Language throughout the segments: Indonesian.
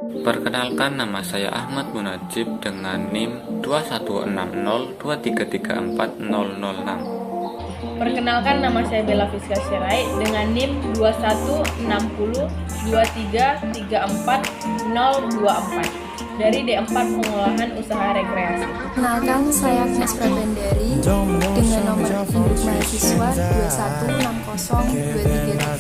Perkenalkan, nama saya Ahmad Munajib dengan NIM 216023340006. Perkenalkan, nama saya Bella Fiska Syirai dengan NIM 216023340024 dari D4 Pengolahan Usaha Rekreasi. Perkenalkan, saya Agnes Prabandari dengan nomor induk mahasiswa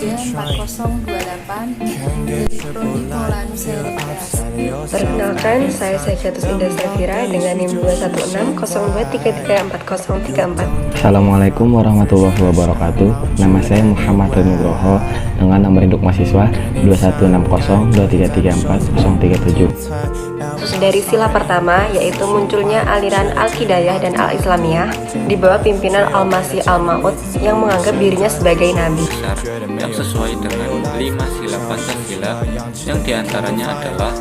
21602334028 dari Prodi Pengolahan Usaha Rekreasi. Perkenalkan, saya Saidatus Indah Safira dengan NIM 21602334034. Assalamualaikum warahmatullahi wabarakatuh. Nama saya Muhammad Nugroho dengan nomor induk mahasiswa 21602334037. Dari sila pertama, yaitu munculnya aliran Al-Hidayah dan Al-Islamiyah di bawah pimpinan Al-Masih Al-Maud yang menganggap dirinya sebagai nabi. Yang sesuai dengan 5 sila Pancasila, yang diantaranya adalah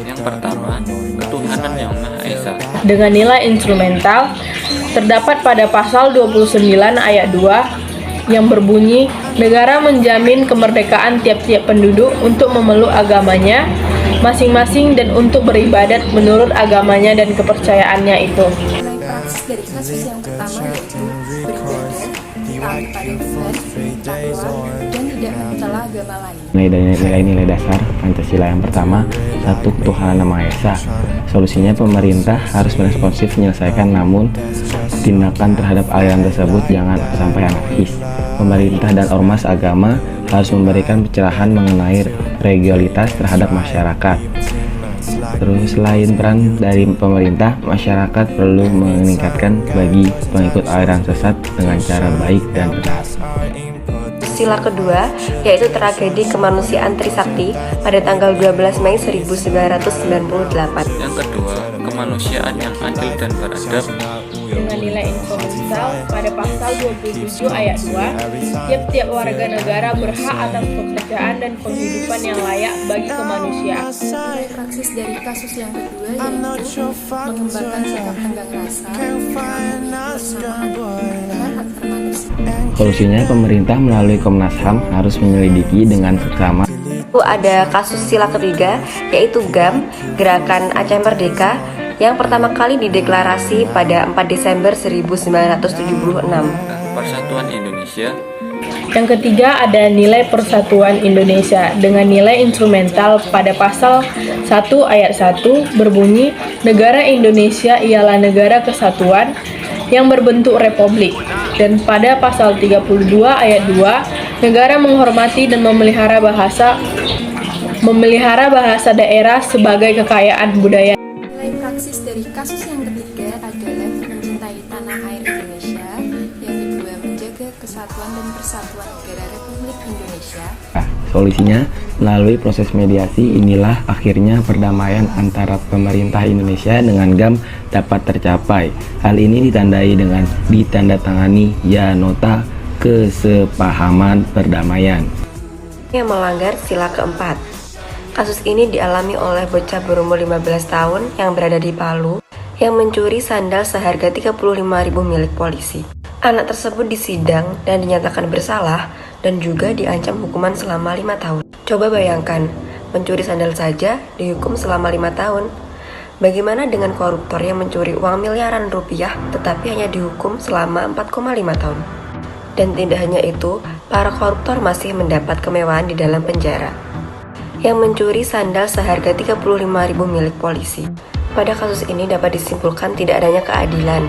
yang pertama, ketuhanan yang Maha Esa. Dengan nilai instrumental terdapat pada pasal 29 ayat 2 yang berbunyi, negara menjamin kemerdekaan tiap-tiap penduduk untuk memeluk agamanya masing-masing dan untuk beribadat menurut agamanya dan kepercayaannya itu. Mulai praksis dari kasus yang pertama yaitu beribadah, taat pada Tuhan, takwa, dan tidak mencela agama lain. Nilai-nilai dasar Pancasila yang pertama, satu, ketuhanan Maha Esa. Solusinya pemerintah harus beresponsif menyelesaikan, namun tindakan terhadap aliran tersebut jangan sampai anarkis. Pemerintah dan ormas agama harus memberikan pencerahan mengenai regularitas terhadap masyarakat. Terus selain peran dari pemerintah, masyarakat perlu meningkatkan bagi pengikut aliran sesat dengan cara baik dan benar. Sila kedua, yaitu tragedi kemanusiaan Trisakti pada tanggal 12 Mei 1998. Yang kedua, kemanusiaan yang adil dan beradab. Dengan nilai instrumental pada pasal 27 ayat 2, tiap-tiap warga negara berhak atas pekerjaan dan penghidupan yang layak bagi kemanusiaan. Mulai praksis dari kasus yang kedua yaitu mengembangkan sikap tenggang rasa, kebersamaan, dan hak manusia. Solusinya pemerintah melalui Komnas HAM harus menyelidiki dengan seksama. Itu ada kasus sila ketiga, yaitu GAM, Gerakan Aceh Merdeka, yang pertama kali dideklarasi pada 4 Desember 1976. Persatuan Indonesia. Yang ketiga ada nilai Persatuan Indonesia dengan nilai instrumental pada pasal 1 ayat 1 berbunyi, negara Indonesia ialah negara kesatuan yang berbentuk republik. Dan pada pasal 32 ayat 2, negara menghormati dan memelihara bahasa daerah sebagai kekayaan budaya. Nilai praksis dari kasus yang ketiga adalah mencintai tanah air Indonesia, yang kedua menjaga kesatuan dan persatuan negara Republik Indonesia. Solusinya, melalui proses mediasi inilah akhirnya perdamaian antara pemerintah Indonesia dengan GAM dapat tercapai. Hal ini ditandai dengan ditandatangani nota kesepahaman perdamaian. Yang melanggar sila keempat. Kasus ini dialami oleh bocah berumur 15 tahun yang berada di Palu yang mencuri sandal seharga 35.000 milik polisi. Anak tersebut disidang dan dinyatakan bersalah dan juga diancam hukuman selama 5 tahun. Coba bayangkan, mencuri sandal saja dihukum selama 5 tahun. Bagaimana dengan koruptor yang mencuri uang miliaran rupiah tetapi hanya dihukum selama 4,5 tahun? Dan tidak hanya itu, para koruptor masih mendapat kemewahan di dalam penjara. Yang mencuri sandal seharga 35.000 milik polisi. Pada kasus ini dapat disimpulkan tidak adanya keadilan.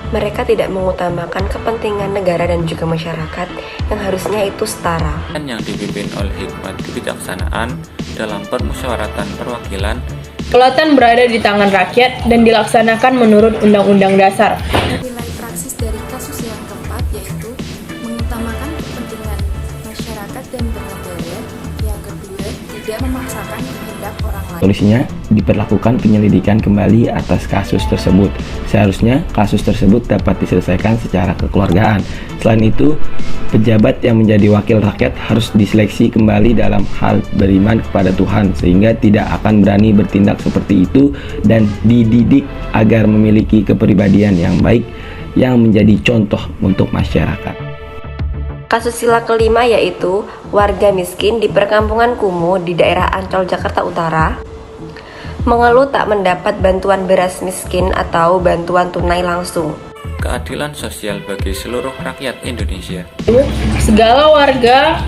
Mereka tidak mengutamakan kepentingan negara dan juga masyarakat yang harusnya itu setara. Yang dipimpin oleh hikmat kebijaksanaan dalam permusyawaratan perwakilan. Kedaulatan berada di tangan rakyat dan dilaksanakan menurut Undang-Undang Dasar. Nilai praksis dari kasus yang keempat yaitu mengutamakan kepentingan masyarakat dan bernegara, yang kedua tidak memaksakan kehendak orang lain. Solusinya, diperlakukan penyelidikan kembali atas kasus tersebut. Seharusnya kasus tersebut dapat diselesaikan secara kekeluargaan. Selain itu, pejabat yang menjadi wakil rakyat harus diseleksi kembali dalam hal beriman kepada Tuhan, sehingga tidak akan berani bertindak seperti itu dan dididik agar memiliki kepribadian yang baik yang menjadi contoh untuk masyarakat. Kasus sila kelima yaitu warga miskin di perkampungan kumuh di daerah Ancol, Jakarta Utara mengeluh tak mendapat bantuan beras miskin atau bantuan tunai langsung. Keadilan sosial bagi seluruh rakyat Indonesia. Segala warga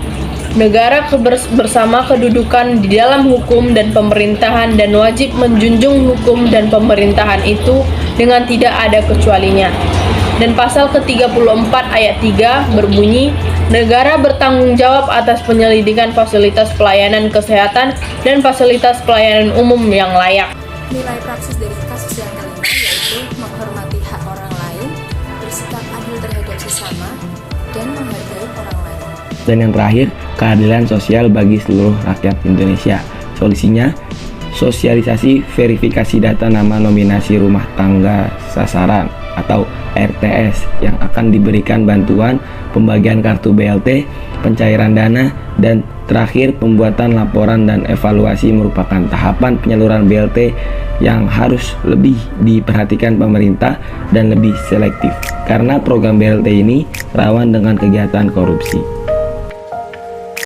negara bersama kedudukan di dalam hukum dan pemerintahan dan wajib menjunjung hukum dan pemerintahan itu dengan tidak ada kecualinya. Dan pasal ke-34 ayat 3 berbunyi, negara bertanggung jawab atas penyelidikan fasilitas pelayanan kesehatan dan fasilitas pelayanan umum yang layak. Nilai praksis dari kasus yang kelima yaitu menghormati hak orang lain, bersikap adil terhadap sesama, dan menghargai orang lain. Dan yang terakhir, keadilan sosial bagi seluruh rakyat Indonesia. Solusinya, sosialisasi verifikasi data nama nominasi rumah tangga sasaran atau RTS yang akan diberikan bantuan, pembagian kartu BLT, pencairan dana, dan terakhir pembuatan laporan dan evaluasi merupakan tahapan penyaluran BLT yang harus lebih diperhatikan pemerintah dan lebih selektif karena program BLT ini rawan dengan kegiatan korupsi.